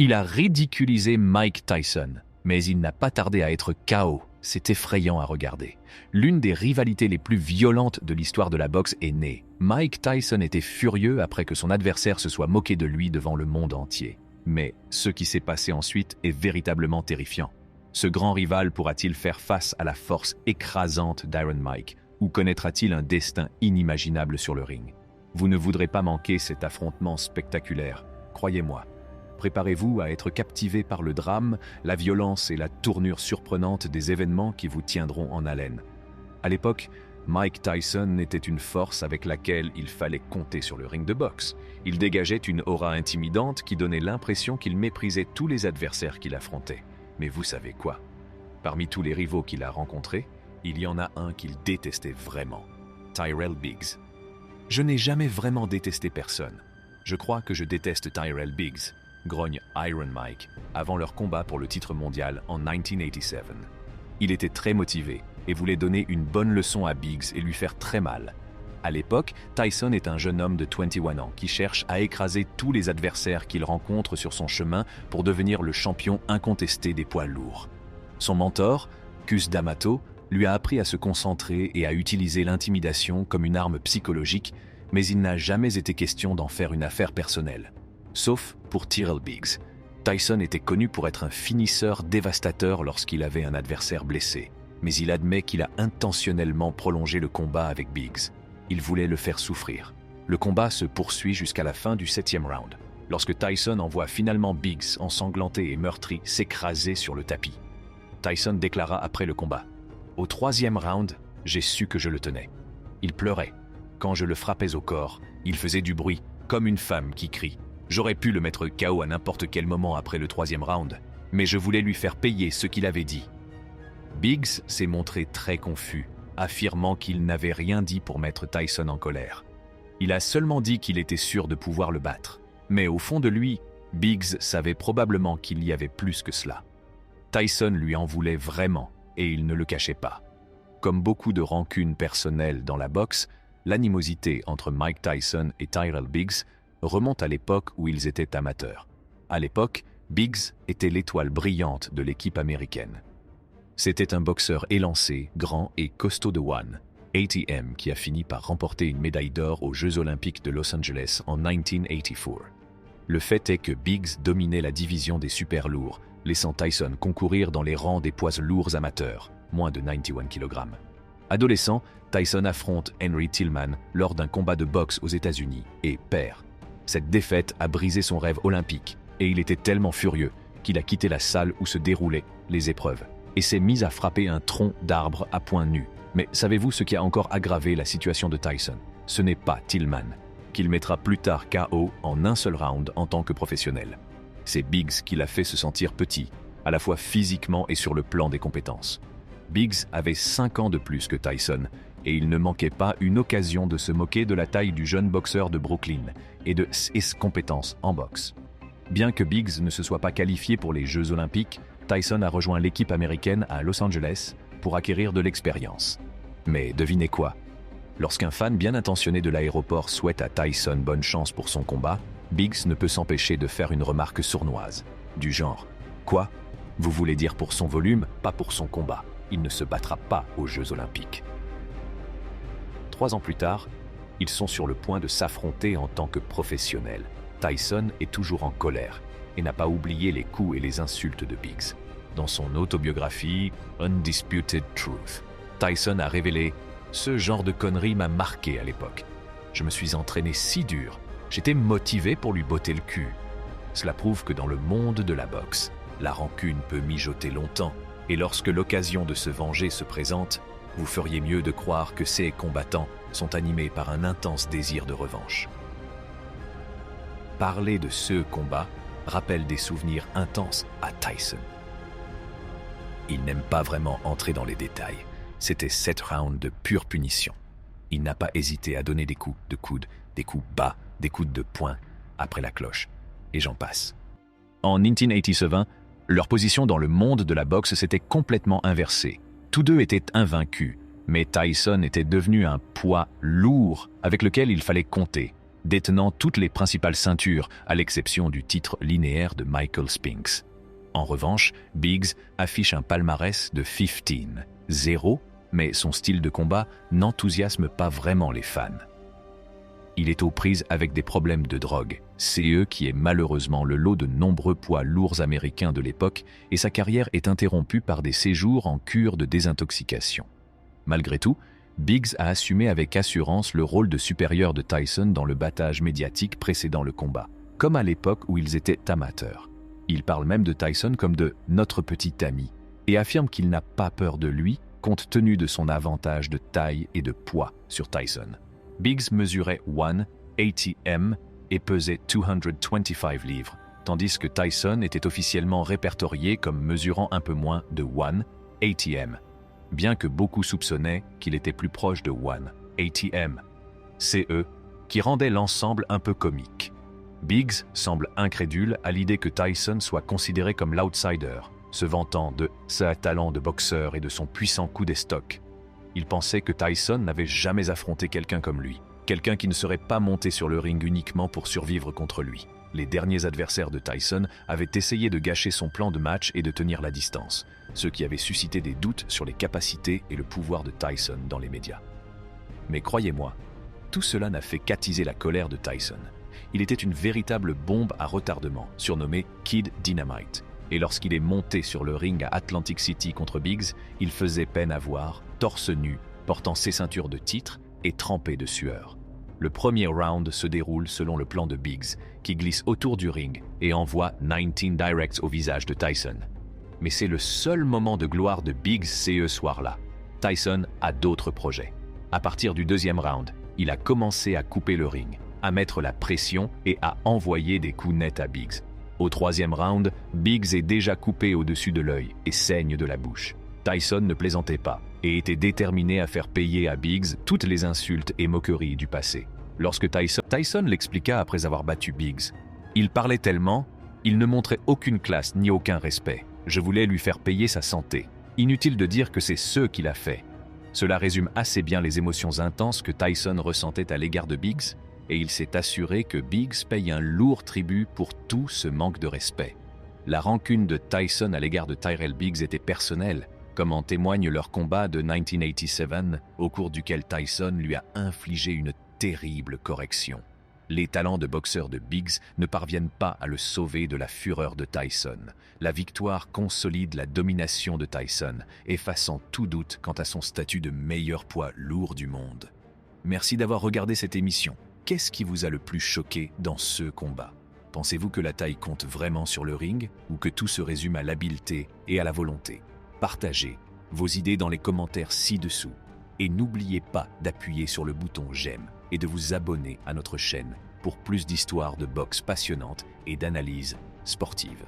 Il a ridiculisé Mike Tyson, mais il n'a pas tardé à être KO. C'est effrayant à regarder. L'une des rivalités les plus violentes de l'histoire de la boxe est née. Mike Tyson était furieux après que son adversaire se soit moqué de lui devant le monde entier. Mais ce qui s'est passé ensuite est véritablement terrifiant. Ce grand rival pourra-t-il faire face à la force écrasante d'Iron Mike, ou connaîtra-t-il un destin inimaginable sur le ring? Vous ne voudrez pas manquer cet affrontement spectaculaire, croyez-moi. Préparez-vous à être captivé par le drame, la violence et la tournure surprenante des événements qui vous tiendront en haleine. À l'époque, Mike Tyson était une force avec laquelle il fallait compter sur le ring de boxe. Il dégageait une aura intimidante qui donnait l'impression qu'il méprisait tous les adversaires qu'il affrontait. Mais vous savez quoi? Parmi tous les rivaux qu'il a rencontrés, il y en a un qu'il détestait vraiment, Tyrell Biggs. Je n'ai jamais vraiment détesté personne. Je crois que je déteste Tyrell Biggs, grogne Iron Mike, avant leur combat pour le titre mondial en 1987. Il était très motivé et voulait donner une bonne leçon à Biggs et lui faire très mal. À l'époque, Tyson est un jeune homme de 21 ans qui cherche à écraser tous les adversaires qu'il rencontre sur son chemin pour devenir le champion incontesté des poids lourds. Son mentor, Cus D'Amato, lui a appris à se concentrer et à utiliser l'intimidation comme une arme psychologique, mais il n'a jamais été question d'en faire une affaire personnelle. Sauf pour Tyrell Biggs. Tyson était connu pour être un finisseur dévastateur lorsqu'il avait un adversaire blessé, mais il admet qu'il a intentionnellement prolongé le combat avec Biggs. Il voulait le faire souffrir. Le combat se poursuit jusqu'à la fin du 7e round, lorsque Tyson envoie finalement Biggs, ensanglanté et meurtri, s'écraser sur le tapis. Tyson déclara après le combat: « Au 3e round, j'ai su que je le tenais. Il pleurait. Quand je le frappais au corps, il faisait du bruit, comme une femme qui crie. J'aurais pu le mettre KO à n'importe quel moment après le 3e round, mais je voulais lui faire payer ce qu'il avait dit. » Biggs s'est montré très confus, affirmant qu'il n'avait rien dit pour mettre Tyson en colère. Il a seulement dit qu'il était sûr de pouvoir le battre. Mais au fond de lui, Biggs savait probablement qu'il y avait plus que cela. Tyson lui en voulait vraiment, et il ne le cachait pas. Comme beaucoup de rancunes personnelles dans la boxe, l'animosité entre Mike Tyson et Tyrell Biggs remonte à l'époque où ils étaient amateurs. À l'époque, Biggs était l'étoile brillante de l'équipe américaine. C'était un boxeur élancé, grand et costaud de One, ATM, qui a fini par remporter une médaille d'or aux Jeux Olympiques de Los Angeles en 1984. Le fait est que Biggs dominait la division des super lourds, laissant Tyson concourir dans les rangs des poids lourds amateurs, moins de 91 kg. Adolescent, Tyson affronte Henry Tillman lors d'un combat de boxe aux États-Unis et perd. Cette défaite a brisé son rêve olympique et il était tellement furieux qu'il a quitté la salle où se déroulaient les épreuves et s'est mis à frapper un tronc d'arbre à poing nu. Mais savez-vous ce qui a encore aggravé la situation de Tyson? Ce n'est pas Tillman, qu'il mettra plus tard KO en un seul round en tant que professionnel. C'est Biggs qui l'a fait se sentir petit, à la fois physiquement et sur le plan des compétences. Biggs avait 5 ans de plus que Tyson, et il ne manquait pas une occasion de se moquer de la taille du jeune boxeur de Brooklyn et de ses compétences en boxe. Bien que Biggs ne se soit pas qualifié pour les Jeux Olympiques, Tyson a rejoint l'équipe américaine à Los Angeles pour acquérir de l'expérience. Mais devinez quoi? Lorsqu'un fan bien intentionné de l'aéroport souhaite à Tyson bonne chance pour son combat, Biggs ne peut s'empêcher de faire une remarque sournoise, du genre « Quoi? Vous voulez dire pour son volume, pas pour son combat. Il ne se battra pas aux Jeux Olympiques. » 3 ans plus tard, ils sont sur le point de s'affronter en tant que professionnels. Tyson est toujours en colère et n'a pas oublié les coups et les insultes de Biggs. Dans son autobiographie Undisputed Truth, Tyson a révélé « Ce genre de conneries m'a marqué à l'époque. Je me suis entraîné si dur, j'étais motivé pour lui botter le cul. Cela prouve que dans le monde de la boxe, la rancune peut mijoter longtemps et lorsque l'occasion de se venger se présente, vous feriez mieux de croire que ces combattants sont animés par un intense désir de revanche. » Parler de ce combat rappelle des souvenirs intenses à Tyson. Il n'aime pas vraiment entrer dans les détails. C'était 7 rounds de pure punition. Il n'a pas hésité à donner des coups de coude, des coups bas, des coups de poing, après la cloche, et j'en passe. En 1987, leur position dans le monde de la boxe s'était complètement inversée. Tous deux étaient invaincus, mais Tyson était devenu un poids lourd avec lequel il fallait compter. détenant toutes les principales ceintures, à l'exception du titre linéaire de Michael Spinks. En revanche, Biggs affiche un palmarès de 15-0, mais son style de combat n'enthousiasme pas vraiment les fans. Il est aux prises avec des problèmes de drogue, CE qui est malheureusement le lot de nombreux poids lourds américains de l'époque, et sa carrière est interrompue par des séjours en cure de désintoxication. Malgré tout, Biggs a assumé avec assurance le rôle de supérieur de Tyson dans le battage médiatique précédant le combat, comme à l'époque où ils étaient amateurs. Il parle même de Tyson comme de « notre petit ami » et affirme qu'il n'a pas peur de lui compte tenu de son avantage de taille et de poids sur Tyson. Biggs mesurait 180 m et pesait 225 livres, tandis que Tyson était officiellement répertorié comme mesurant un peu moins de 180 m, bien que beaucoup soupçonnaient qu'il était plus proche de 180 m, CE, qui rendait l'ensemble un peu comique. Biggs semble incrédule à l'idée que Tyson soit considéré comme l'outsider, se vantant de sa talent de boxeur et de son puissant coup d'estoc. Il pensait que Tyson n'avait jamais affronté quelqu'un comme lui, quelqu'un qui ne serait pas monté sur le ring uniquement pour survivre contre lui. Les derniers adversaires de Tyson avaient essayé de gâcher son plan de match et de tenir la distance, ce qui avait suscité des doutes sur les capacités et le pouvoir de Tyson dans les médias. Mais croyez-moi, tout cela n'a fait qu'attiser la colère de Tyson. Il était une véritable bombe à retardement, surnommé Kid Dynamite. Et lorsqu'il est monté sur le ring à Atlantic City contre Biggs, il faisait peine à voir, torse nu, portant ses ceintures de titre et trempé de sueur. Le premier round se déroule selon le plan de Biggs, qui glisse autour du ring et envoie 19 directs au visage de Tyson. Mais c'est le seul moment de gloire de Biggs ce soir-là. Tyson a d'autres projets. À partir du deuxième round, il a commencé à couper le ring, à mettre la pression et à envoyer des coups nets à Biggs. Au troisième round, Biggs est déjà coupé au-dessus de l'œil et saigne de la bouche. Tyson ne plaisantait pas et était déterminé à faire payer à Biggs toutes les insultes et moqueries du passé. Lorsque Tyson l'expliqua après avoir battu Biggs, il parlait tellement, il ne montrait aucune classe ni aucun respect. Je voulais lui faire payer sa santé. Inutile de dire que c'est ce qu'il a fait. Cela résume assez bien les émotions intenses que Tyson ressentait à l'égard de Biggs, et il s'est assuré que Biggs paye un lourd tribut pour tout ce manque de respect. La rancune de Tyson à l'égard de Tyrell Biggs était personnelle, comme en témoigne leur combat de 1987, au cours duquel Tyson lui a infligé une terrible correction. Les talents de boxeur de Biggs ne parviennent pas à le sauver de la fureur de Tyson. La victoire consolide la domination de Tyson, effaçant tout doute quant à son statut de meilleur poids lourd du monde. Merci d'avoir regardé cette émission. Qu'est-ce qui vous a le plus choqué dans ce combat? Pensez-vous que la taille compte vraiment sur le ring ou que tout se résume à l'habileté et à la volonté? Partagez vos idées dans les commentaires ci-dessous et n'oubliez pas d'appuyer sur le bouton j'aime et de vous abonner à notre chaîne pour plus d'histoires de boxe passionnantes et d'analyses sportives.